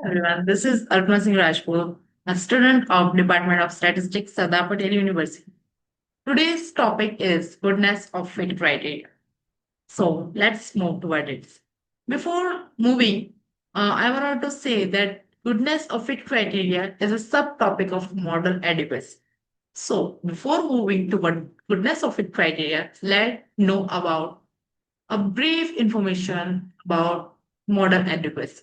Everyone, this is Arpana Singh Rajpur, a student of Department of Statistics, Sardar Patel University. Today's topic is goodness of fit criteria. So let's move toward it. Before moving, I wanted to say that goodness of fit criteria is a subtopic of model adequacy. So before moving toward goodness of fit criteria, let's know about a brief information about model adequacy.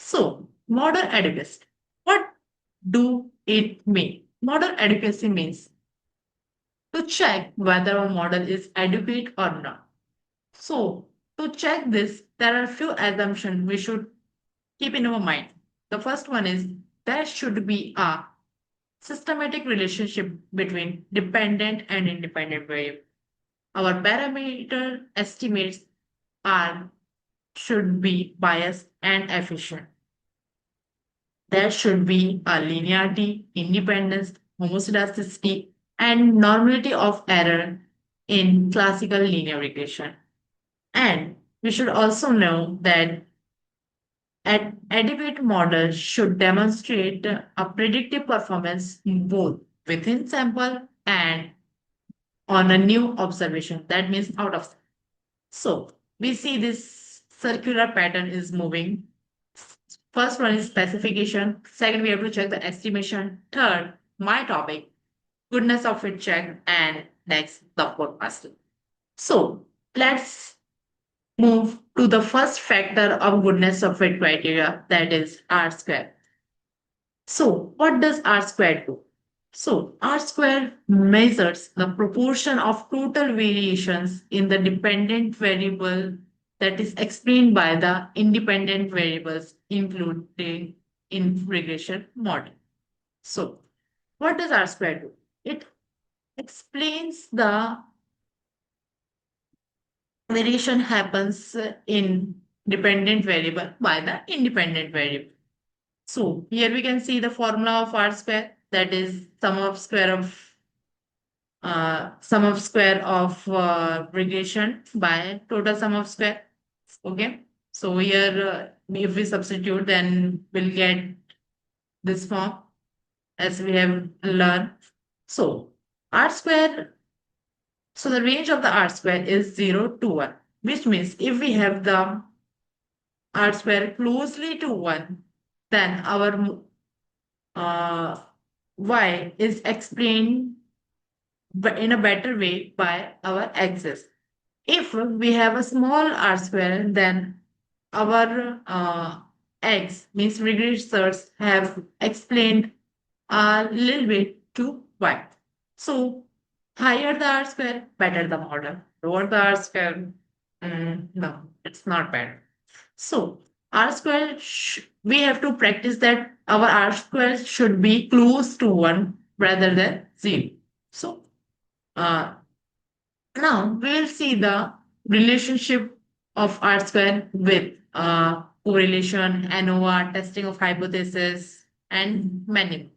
So, model adequacy. What do it mean? Model adequacy means to check whether a model is adequate or not. So, to check this, there are a few assumptions we should keep in our mind. The first one is there should be a systematic relationship between dependent and independent variable. Our parameter estimates are should be biased and efficient. There should be a linearity, independence, homoscedasticity, and normality of error in classical linear regression. And we should also know that an adequate model should demonstrate a predictive performance both within sample and on a new observation. That means out of. So we see this circular pattern is moving. First one is specification. Second, we have to check the estimation. Third, my topic, goodness of it check. And next, the forecasting. So let's move to the first factor of goodness of it criteria, that is R square. So what does R square do? So R square measures the proportion of total variations in the dependent variable that is explained by the independent variables including in regression model. So what does R square do? It explains the variation happens in dependent variable by the independent variable. So here we can see the formula of R square, that is sum of square of regression by total sum of square. Okay. So here if we substitute, then we'll get this form as we have learned. So R square, so the range of the R square is 0 to 1, which means if we have the R square closely to 1, then our uh, Y is explained in a better way by our axis. If we have a small R square, then our X means regressors have explained a little bit to Y. So higher the R square, better the model. Lower the R square, no, it's not bad. So R square, we have to practice that our R square should be close to 1 rather than 0. So uh, now we will see the relationship of R square with correlation, ANOVA, testing of hypothesis, and many more.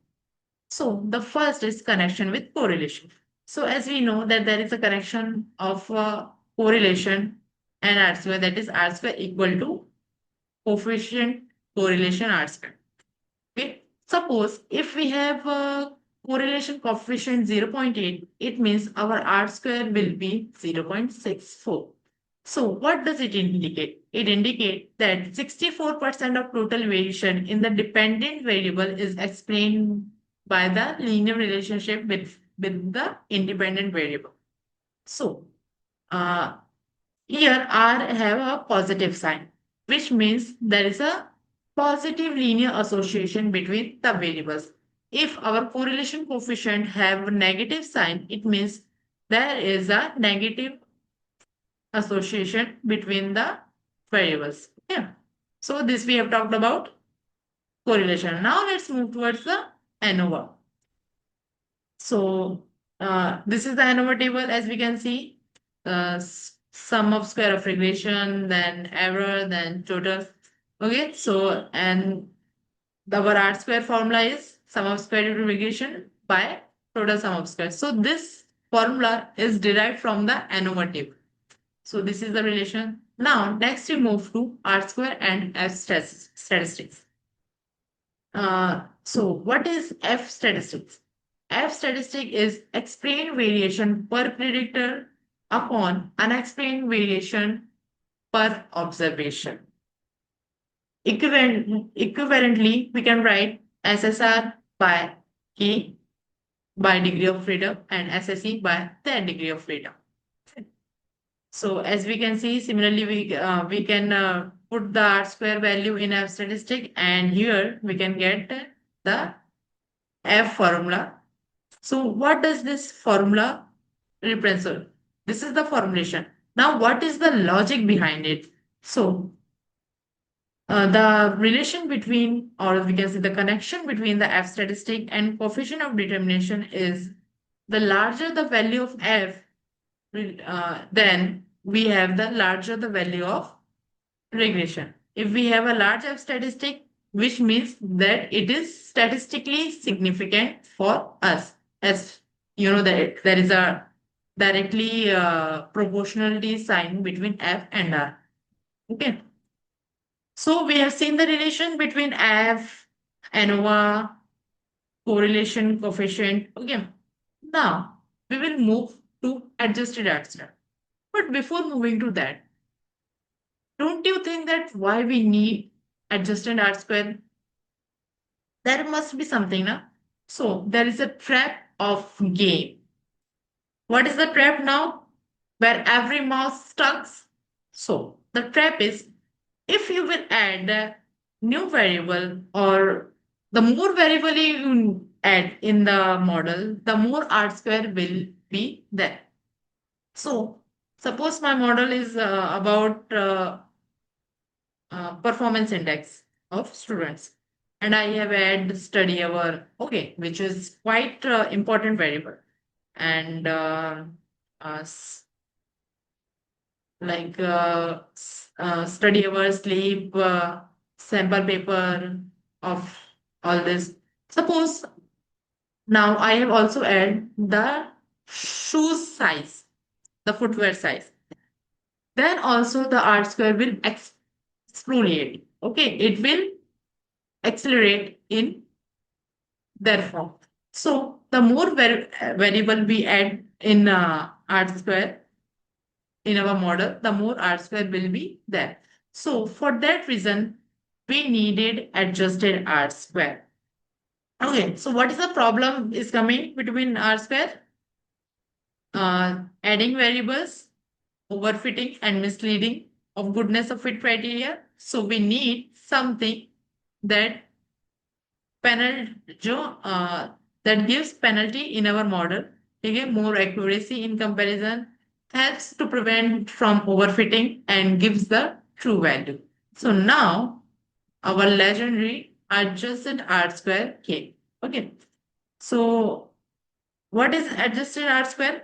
So the first is connection with correlation. So as we know that there is a connection of correlation and R square, that is R square equal to coefficient correlation R square. Okay. Suppose if we have a correlation coefficient 0.8, it means our R square will be 0.64. So what does it indicate? It indicates that 64% of total variation in the dependent variable is explained by the linear relationship with the independent variable. So uh, here R have a positive sign, which means there is a positive linear association between the variables. If our correlation coefficient have a negative sign, it means there is a negative association between the variables. Yeah. So this we have talked about correlation. Now let's move towards the ANOVA. So this is the ANOVA table as we can see. Sum of square of regression, then error, then total. Okay, so and our R square formula is sum of square due to regression by total sum of square. So this formula is derived from the ANOVA table. So this is the relation. Now next we move to R square and F statistics. So what is F statistics? F statistic is explained variation per predictor upon unexplained variation per observation. Equivalently, we can write SSR by K by degree of freedom and SSE by their degree of freedom. So as we can see, similarly, we can put the R square value in F statistic, and here we can get the F formula. So what does this formula represent? This is the formulation. Now, what is the logic behind it? So the relation between, or we can say the connection between the F statistic and coefficient of determination is the larger the value of F, then we have the larger the value of regression. If we have a large F statistic, which means that it is statistically significant for us, as you know that there is a directly proportionality sign between F and R. Okay. So we have seen the relation between F, ANOVA, correlation coefficient. Okay. Now we will move to adjusted R star. But before moving to that, don't you think that why we need adjusted R square? There must be something, na? So there is a trap of game. What is the trap now? Where every mouse stucks. So the trap is if you will add a new variable, or the more variable you add in the model, the more R square will be there. So suppose my model is about performance index of students, and I have add study hour, okay, which is quite important variable, and uh, s- study hour, sleep, sample paper of all this. Suppose now I have also add the shoes size, the footwear size. Then also the R square will exfoliate. Okay, it will accelerate in their form. So the more variable we add in R square in our model, the more R square will be there. So for that reason, we needed adjusted R square. Okay, so what is the problem is coming between R square? Adding variables, overfitting and misleading of goodness of fit criteria. So we need something that that gives penalty in our model. Okay, more accuracy in comparison, helps to prevent from overfitting and gives the true value. So now our legendary adjusted R square K. Okay. So what is adjusted R square?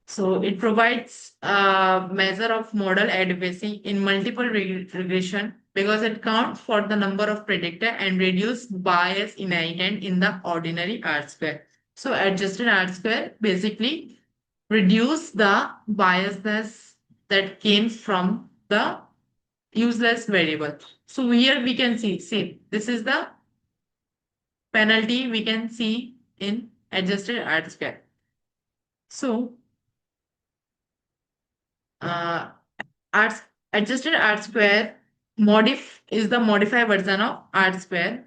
So it provides a measure of model adequacy in multiple regression because it counts for the number of predictor and reduce bias inherent in the ordinary R square. So adjusted R square basically reduce the biasness that came from the useless variable. So here we can see this is the penalty we can see in adjusted R square. So uh, R adjusted R square is the modified version of R square.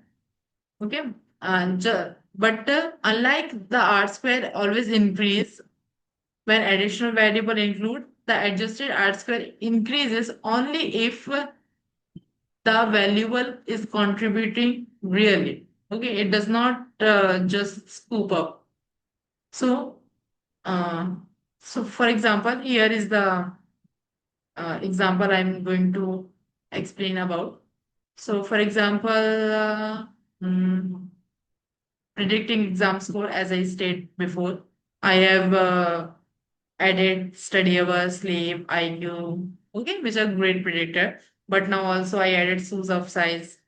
Okay. But unlike the R square always increase when additional variable include, the adjusted R square increases only if the variable is contributing really. Okay. It does not just scoop up. So, uh, so for example, here is the example I'm going to explain about. So, for example, mm, predicting exam score, as I stated before, I have added study hours, sleep, IQ, okay, which are great predictor. But now also I added shoes of size,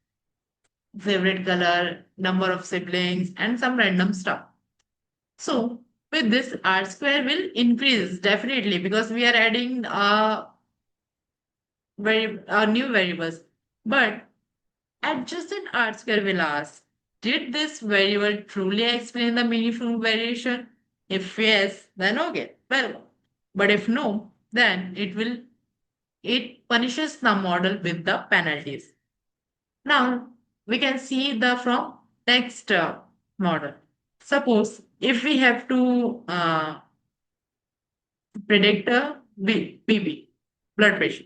favorite color, number of siblings, and some random stuff. So with this, R square will increase definitely because we are adding new variables. But Adjacent R square will ask, did this variable truly explain the meaningful variation? If yes, then okay, well. But if no, then it punishes the model with the penalties. Now we can see the from next model. Suppose if we have to predict a BP, blood pressure.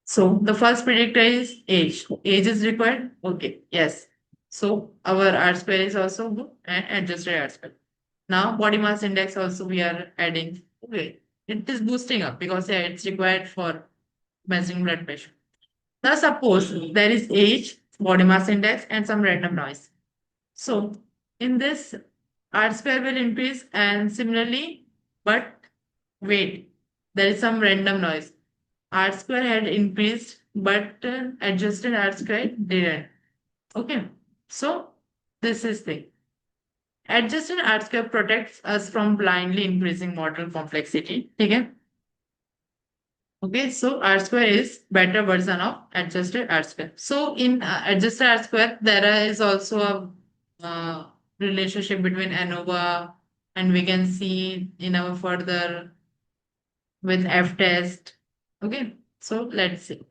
So the first predictor is age. Age is required. Okay, yes. So our R square is also good and adjusted R square. Now body mass index also we are adding. Okay, it is boosting up because yeah, it's required for measuring blood pressure. Now suppose there is age, body mass index, and some random noise. So in this, R square will increase, and similarly, but wait, there is some random noise. R square had increased, but adjusted R square didn't. Okay, so this is the adjusted R square protects us from blindly increasing model complexity. Okay. Okay, so R square is better version of adjusted R square. So in adjusted R square, there is also a relationship between ANOVA, and we can see in our further with F test. Okay, so let's see.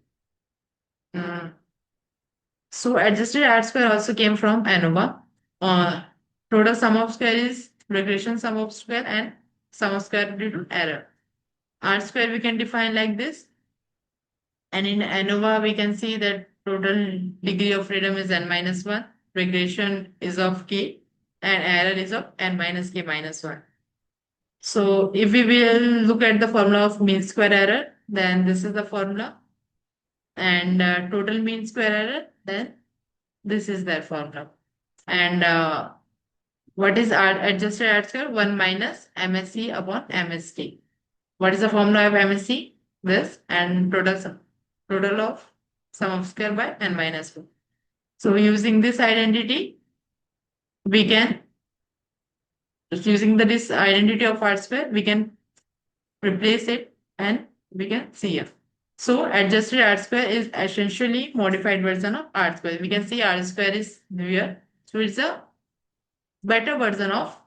Uh, so adjusted R square also came from ANOVA. Uh, Total sum of square is regression sum of square and sum of square due to error. R square we can define like this. And in ANOVA, we can see that total degree of freedom is n minus 1, regression is of k, and error is of n minus k minus 1. So if we will look at the formula of mean square error, then this is the formula. And total mean square error, then this is their formula. And what is adjusted R square? 1 minus MSE upon MST. What is the formula of MSE? This and total of sum of square by n minus 1. So using this identity, we can using the this identity of R square, we can replace it and we can see here. So adjusted R square is essentially modified version of R square. We can see R square is here. So it's a better version of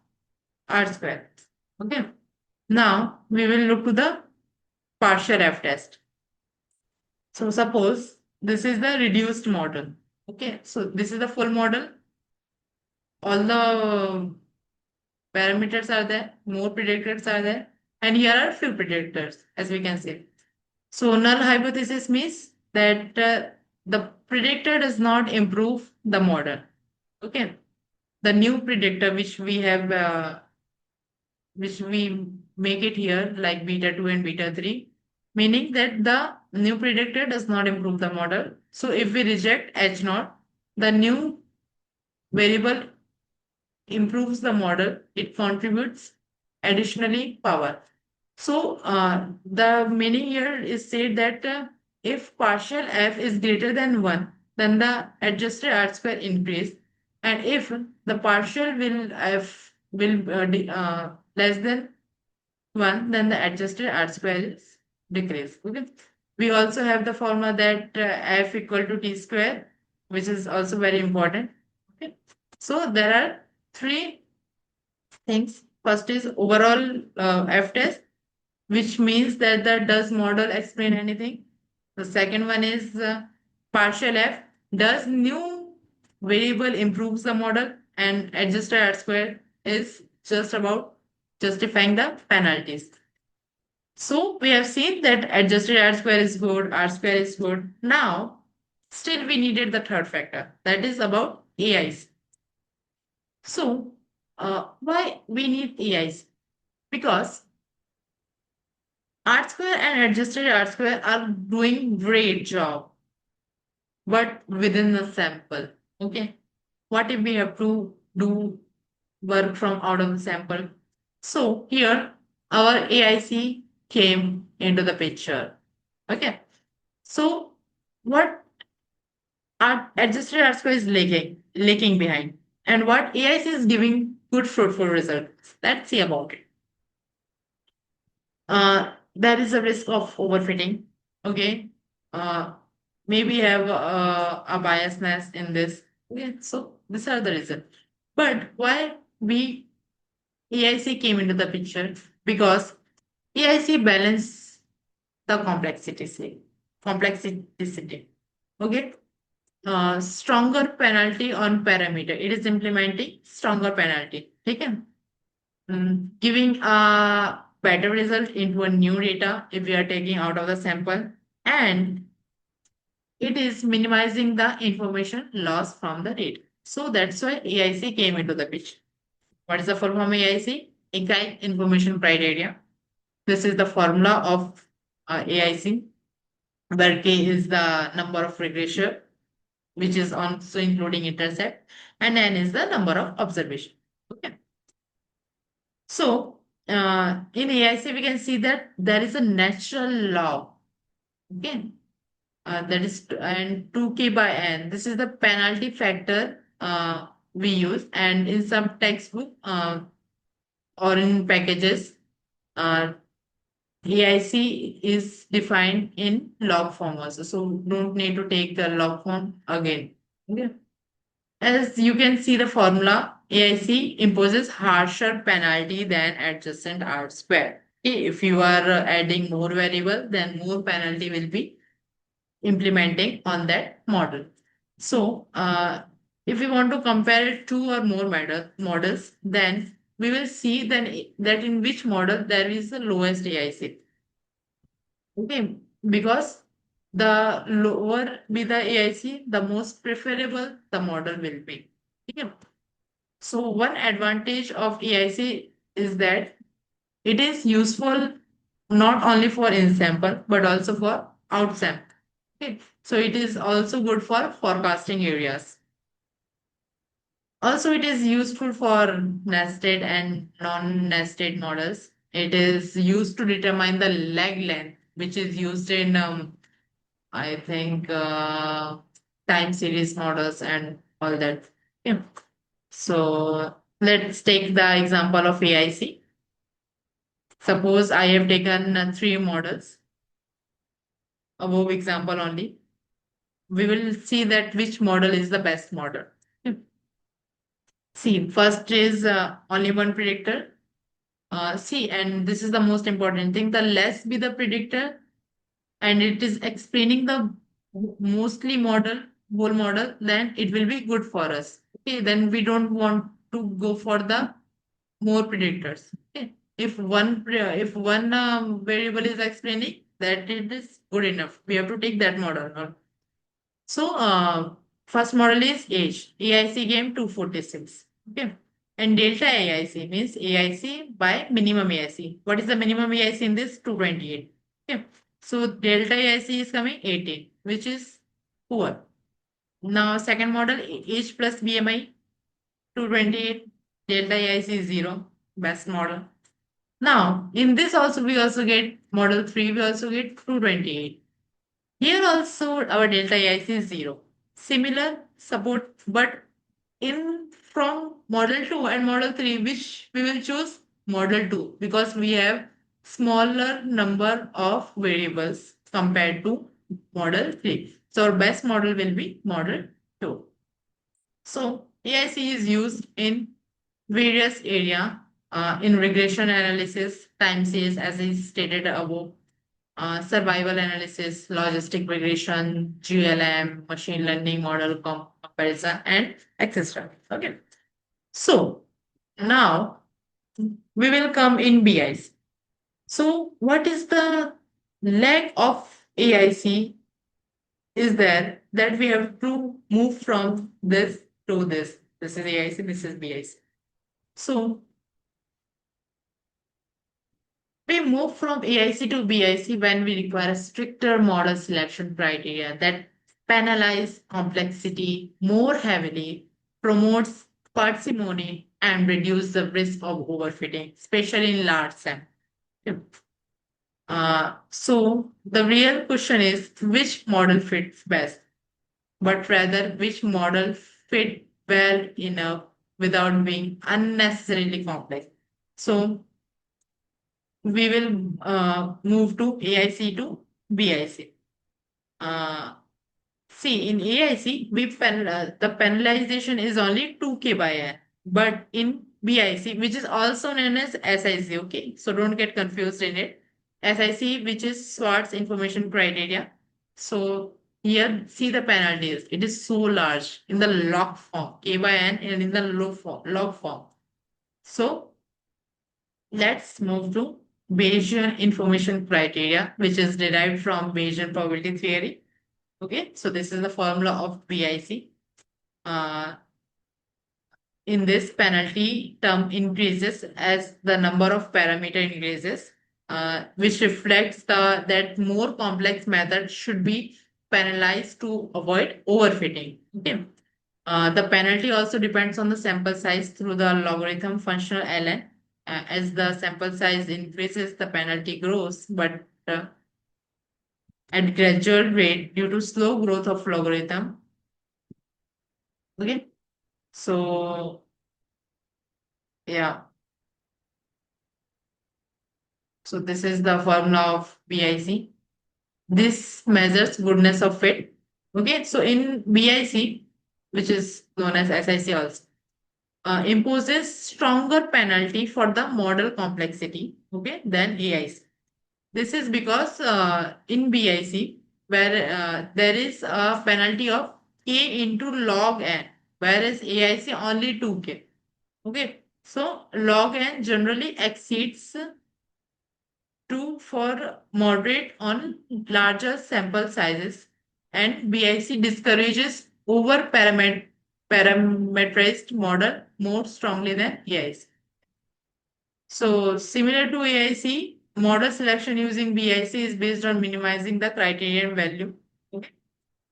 R square. Okay. Now we will look to the partial F test. So suppose this is the reduced model. Okay, so this is the full model. All the parameters are there, more predictors are there, and here are few predictors, as we can see. So null hypothesis means that the predictor does not improve the model. Okay, the new predictor which we make it here like beta 2 and beta 3, meaning that the new predictor does not improve the model. So if we reject H naught, the new variable improves the model, it contributes additionally power. So the meaning here is said that if partial f is greater than 1, then the adjusted R square increase, and if the partial will f will less than 1, then the adjusted R square is decrease. Okay. We also have the formula that f equal to t square, which is also very important. Okay. So there are three things. First is overall F test, which means that the does model explain anything. The second one is partial F. Does new variable improves the model, and adjusted R square is just about justifying the penalties. So we have seen that adjusted R square is good, R square is good. Now, still we needed the third factor, that is about AIs. So, why we need AIs? Because R square and adjusted R square are doing great job, but within the sample. Okay. What if we have to do work from out of the sample? So here our AIC came into the picture. Okay. So what our adjusted R square is lagging behind, and what AIC is giving good fruitful results. Let's see about it. There is a risk of overfitting. Okay. Uh, maybe have a biasness in this. Okay, so these are the reasons. But why we AIC came into the picture? Because AIC balance the complexity. Okay. Stronger penalty on parameter. It is implementing stronger penalty. Okay. Giving a better result into a new data if we are taking out of the sample, and it is minimizing the information loss from the data. So that's why AIC came into the picture. What is the full form AIC? Echoic Information Criteria. This is the formula of AIC, where K is the number of regression, which is also including intercept, and N is the number of observation. Okay. So in AIC, we can see that there is a natural law. Okay. That is and 2k by n. This is the penalty factor we use, and in some textbook or in packages, uh, AIC is defined in log form also. So don't need to take the log form again. Okay. As you can see the formula, AIC imposes harsher penalty than adjacent R square. Okay, if you are adding more variable, then more penalty will be implementing on that model. So, if we want to compare it two or more models, then we will see that in which model there is the lowest AIC. Okay, because the lower be the AIC, the most preferable the model will be. Okay. So one advantage of AIC is that it is useful not only for in sample but also for out sample. Okay. So it is also good for forecasting areas. Also, it is useful for nested and non-nested models. It is used to determine the lag length, which is used in, I think, time series models and all that. Yeah. So let's take the example of AIC. Suppose I have taken three models, above example only. We will see that which model is the best model. Yeah. See, first is only one predictor. See, and this is the most important thing. The less be the predictor, and it is explaining the mostly model, whole model, then it will be good for us. Okay, then we don't want to go for the more predictors. Okay, if one variable is explaining that, it is good enough. We have to take that model. So, first model is age. AIC game 246. Okay. And delta AIC means AIC by minimum AIC. What is the minimum AIC in this? 228. Okay. So, delta AIC is coming 18, which is poor. Now, second model, age plus BMI 228. Delta AIC is 0. Best model. Now, in this also, we also get model 3, we also get 228. Here also our delta AIC is 0. Similar support, but in from model 2 and model 3, which we will choose model 2 because we have smaller number of variables compared to model 3. So our best model will be model 2. So AIC is used in various area in regression analysis, time series as is stated above, survival analysis, logistic regression, GLM, machine learning model comparison, and etc. Okay. So now we will come in BIC. So what is the lag of AIC is there that we have to move from this to this. This is AIC, this is BIC. So we move from AIC to BIC when we require a stricter model selection criteria that penalize complexity more heavily, promotes parsimony, and reduce the risk of overfitting, especially in large samples. So the real question is which model fits best, but rather which model fit well enough without being unnecessarily complex. So we will move to AIC to BIC. Uh, See, in AIC, the penalization is only 2K by N. But in BIC, which is also known as SIC, okay? So don't get confused in it. SIC, which is SWOT's information criteria. So here, see the penalties. It is so large in the log form, K by N, and in the log form. So let's move to Bayesian information criteria, which is derived from Bayesian probability theory. Okay, so this is the formula of BIC. Uh, in this, penalty term increases as the number of parameter increases, which reflects that more complex methods should be penalized to avoid overfitting. Okay. The penalty also depends on the sample size through the logarithm function ln. As the sample size increases, the penalty grows, but at gradual rate due to slow growth of logarithm. Okay. So yeah, so this is the formula of BIC. This measures goodness of fit. Okay, so in BIC, which is known as SIC also, imposes stronger penalty for the model complexity, okay, than AIC. This is because in BIC, where there is a penalty of K into log N, whereas AIC only 2K. Okay, so log N generally exceeds 2 for moderate on larger sample sizes, and BIC discourages over parameterized model more strongly than AIC. So similar to AIC, model selection using BIC is based on minimizing the criterion value. Okay.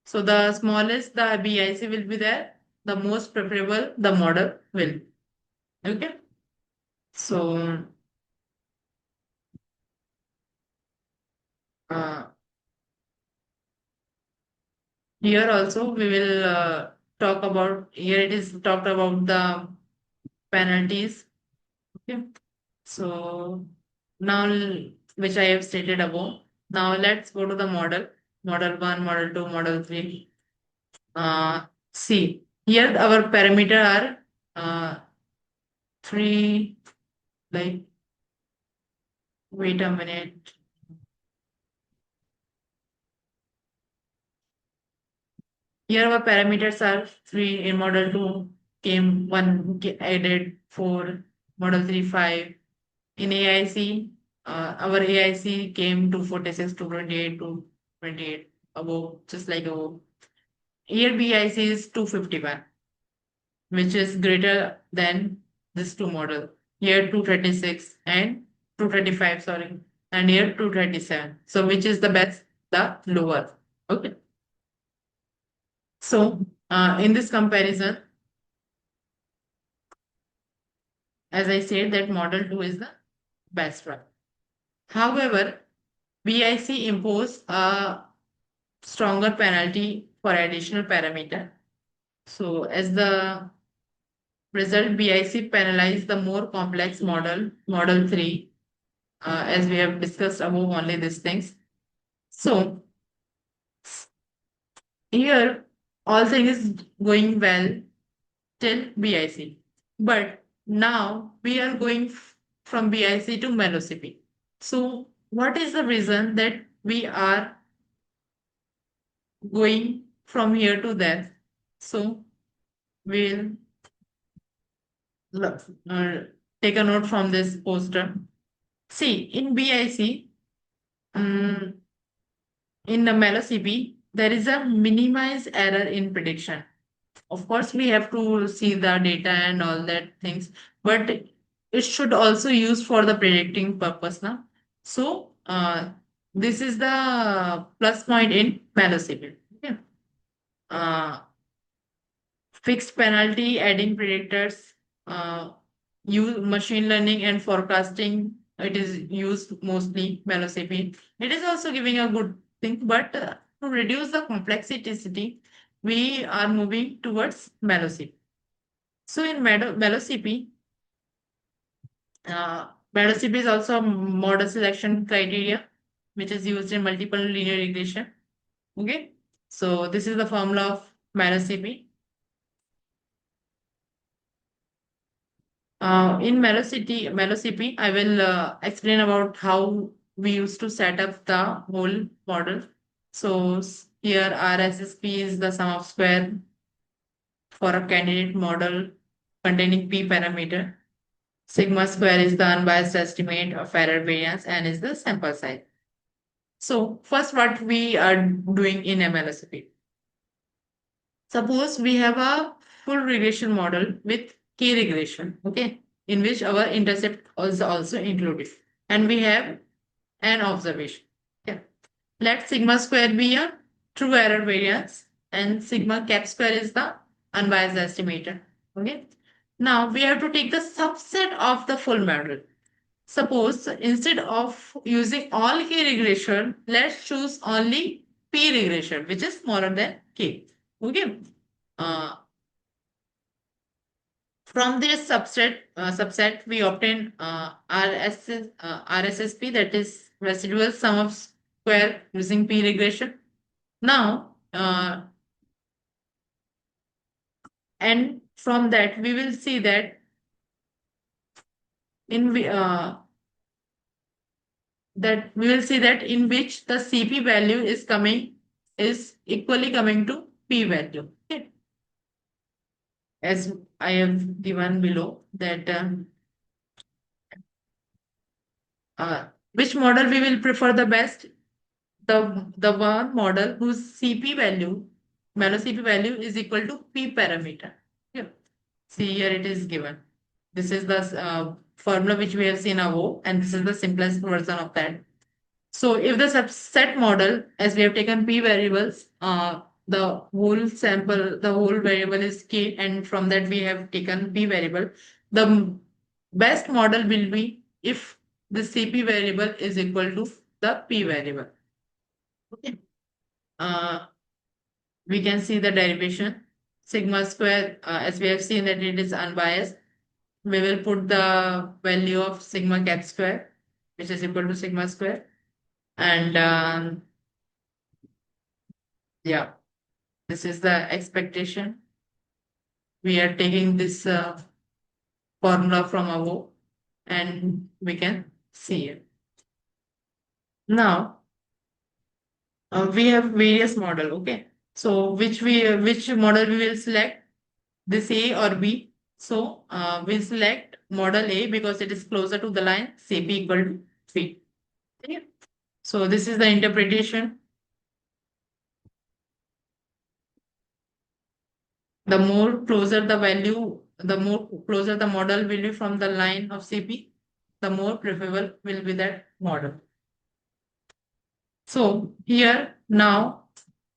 So the smallest the BIC will be there, the most preferable the model will. Okay. So uh, here also we will talk about, here it is talked about the penalties. Okay. So now, which I have stated above. Now let's go to the model. Model 1, model 2, model 3. See, here our parameter are three, like, wait a minute. Here our parameters are three. In model 2 came one added 4, model 3 5. In AIC, our AIC came to 46 to 28 to 28 above, just like above. Here BIC is 251, which is greater than this two model. Here 236 and 235, sorry, and here 237. So which is the best? The lower. Okay. So in this comparison, as I said, that model 2 is the best one. However, BIC impose a stronger penalty for additional parameter. So as the result, BIC penalize the more complex model, model 3, as we have discussed above only these things. So here, all things is going well till BIC. But now we are going from BIC to MALLOW. So what is the reason that we are going from here to there? So we'll uh, take a note from this poster. See, in BIC, um, in the MALLOW, there is a minimized error in prediction. Of course, we have to see the data and all that things, but it should also use for the predicting purpose now. So this is the plus point in MALLOW. Okay. Uh, Fixed penalty, adding predictors, uh, use machine learning and forecasting. It is used mostly MALLOW. It is also giving a good thing, but to reduce the complexity, we are moving towards MALLOW. So in MALLOW, is also a model selection criteria, which is used in multiple linear regression. Okay. So this is the formula of MALLOW. In MALLOW, I will explain about how we used to set up the whole model. So here RSSP is the sum of square for a candidate model containing P parameter. Sigma square is the unbiased estimate of error variance and is the sample size. So first what we are doing in MLSP. Suppose we have a full regression model with K regression, okay, in which our intercept is also included. And we have an observation. Yeah. Let sigma square be a true error variance and sigma cap square is the unbiased estimator. Okay. Now we have to take the subset of the full model. Suppose instead of using all K regression, let's choose only P regression, which is smaller than K. Okay. Uh, from this subset, we obtain RSSP, that is residual sum of square using P regression. Now, and from that, we will see that in in which the CP value is equally coming to P value. Okay. As I have given below that which model we will prefer the best, the one model whose CP value, mallow CP value is equal to P parameter. Yeah. See here it is given. This is the formula which we have seen above, and this is the simplest version of that. So if the subset model, as we have taken P variables, the whole variable is K, and from that we have taken P variable. The best model will be if the CP variable is equal to the P variable. Okay. Uh, we can see the derivation. Sigma square, as we have seen that it is unbiased, we will put the value of sigma cap square, which is equal to sigma square. And yeah, this is the expectation. We are taking this formula from above and we can see it. Now, we have various model, okay? So which model we will select? This A or B. So we'll select model A because it is closer to the line CP equal to 3. Okay? So this is the interpretation. The more closer the value, the more closer the model will be from the line of CP, the more preferable will be that model. So here now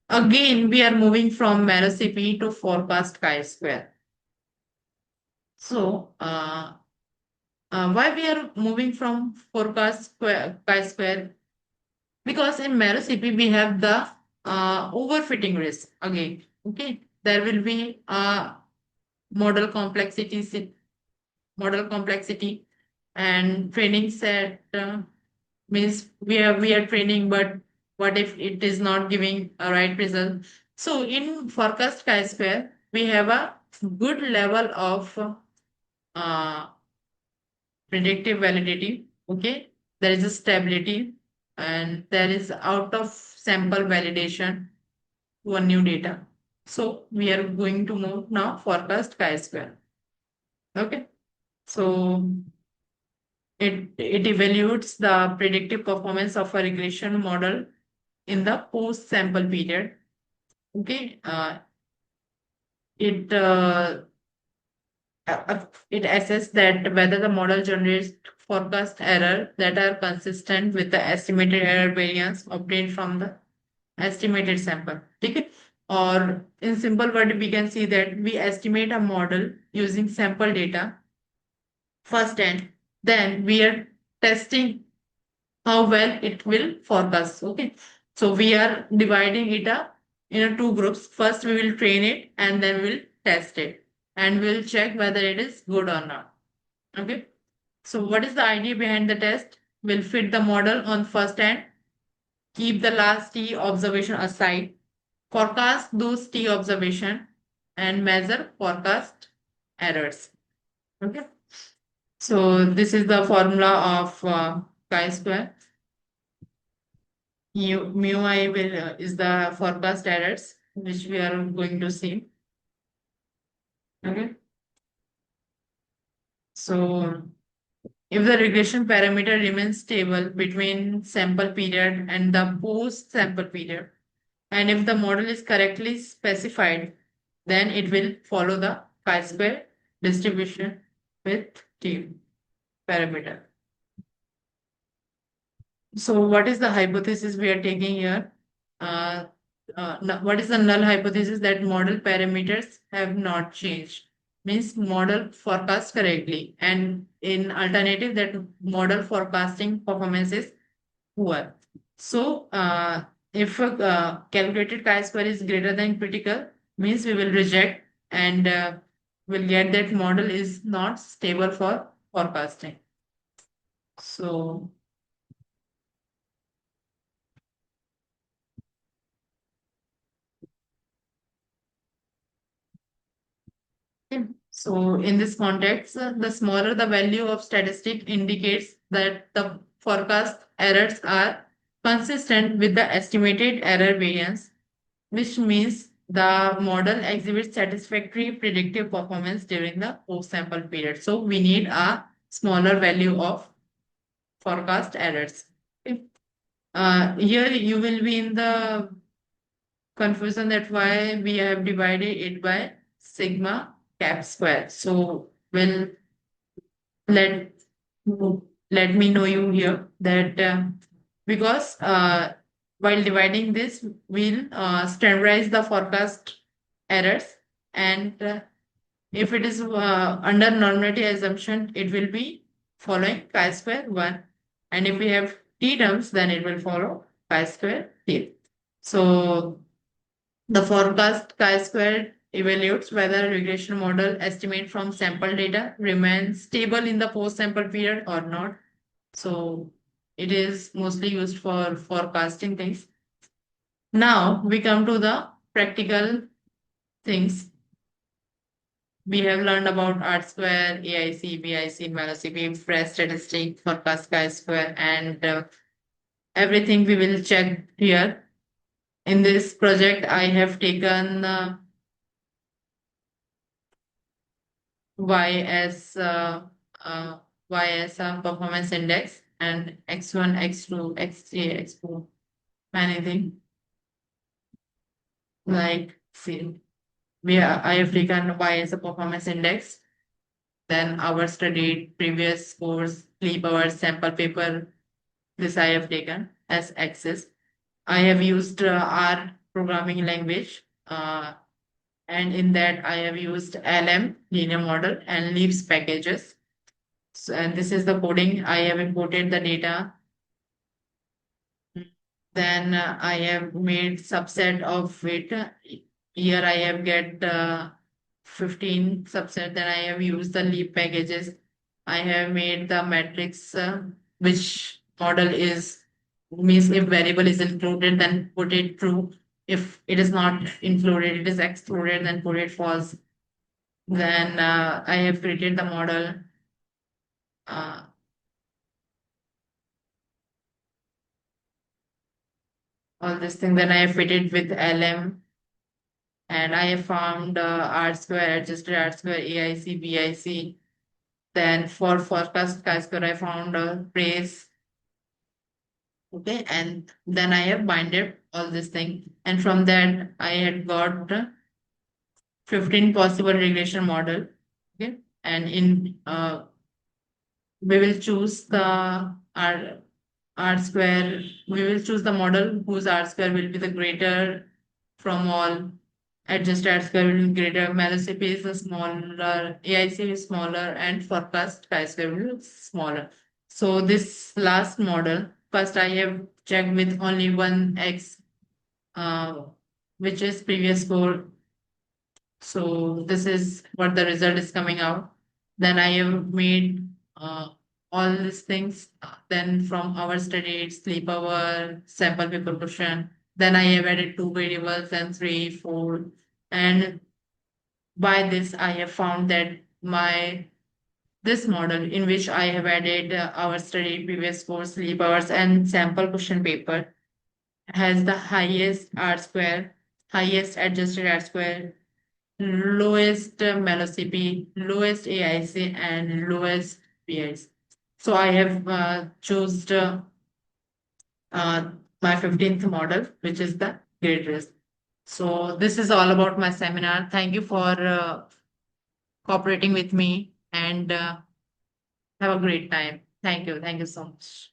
again we are moving from mallow CP to forecast chi-square. So why we are moving from forecast chi-square? Because in mallow CP we have the overfitting risk again. Okay, there will be model complexity model complexity and training set means we are training, but what if it is not giving a right result? So in forecast chi-square we have a good level of uh, predictive validity. Okay, there is a stability and there is out of sample validation to a new data. So we are going to move now forecast chi-square. Okay, so it evaluates the predictive performance of a regression model in the post sample period. Okay, it it assesses that whether the model generates forecast error that are consistent with the estimated error variance obtained from the estimated sample. Okay, or in simple word, we can see that we estimate a model using sample data first, and then we are testing how well it will forecast. Okay. So we are dividing it up in two groups. First, we will train it and then we'll test it and we'll check whether it is good or not. Okay. So what is the idea behind the test? We'll fit the model on first hand, keep the last T observation aside, forecast those T observation and measure forecast errors. Okay. So this is the formula of chi-square. Mu I will is the forecast errors which we are going to see. Okay. So if the regression parameter remains stable between sample period and the post sample period, and if the model is correctly specified, then it will follow the chi-square distribution with T parameter. So what is the hypothesis we are taking here? Uh, what is the null hypothesis? That model parameters have not changed. Means model forecast correctly. And in alternative, that model forecasting performance is poor. So if calculated chi-square is greater than critical, means we will reject and will get that model is not stable for forecasting. So so in this context, the smaller the value of statistic indicates that the forecast errors are consistent with the estimated error variance, which means the model exhibits satisfactory predictive performance during the post-sample period. So we need a smaller value of forecast errors. Okay. Here you will be in the confusion that why we have divided it by sigma cap square. So we'll let let me know you here that because while dividing this, we'll standardize the forecast errors, and if it is under normality assumption, it will be following chi-square 1, and if we have t terms, then it will follow chi-square t. So the forecast chi-square evaluates whether regression model estimate from sample data remains stable in the post-sample period or not. So it is mostly used for forecasting things. Now we come to the practical things. We have learned about R square, AIC, BIC, MALLOW, fresh statistic, forecast chi-square, and everything we will check here. In this project, I have taken Y as uh, Y as a performance index and X1, X2, X3, X4, anything like see. I have taken Y as a performance index. Then our studied previous course, sleep hours, sample paper. This I have taken as axis. I have used R programming language, and in that I have used LM linear model and leaves packages. So, and this is the coding. I have imported the data. Then I have made subset of it. Here I have get 15 subset. Then I have used the leap packages. I have made the matrix which model is means if variable is included, then put it true. If it is not included, it is excluded, then put it false. Then I have created the model. Uh, all this thing. Then I have fitted with LM, and I have found R square, adjusted R square, AIC, BIC. Then for forecast chi-square, I found praise. Okay, and then I have binded all this thing, and from that I had got 15 possible regression model. Okay, and in we will choose the R square. We will choose the model whose R square will be the greater from all. Adjust R square will be greater. MALLOW is the smaller. AIC is smaller, and forecast chi-square will be smaller. So this last model, first I have checked with only one X, uh, which is previous score. So this is what the result is coming out. Then I have made all these things. Then from our studied sleep hour, sample paper question. Then I have added two variables and three, four. And by this, I have found that my this model in which I have added our study previous course, sleep hours, and sample question paper has the highest R square, highest adjusted R square, lowest mallow CP, lowest AIC, and lowest BIC. So I have chosen uh, my 15th model, which is the grid risk. So this is all about my seminar. Thank you for cooperating with me and have a great time. Thank you. Thank you so much.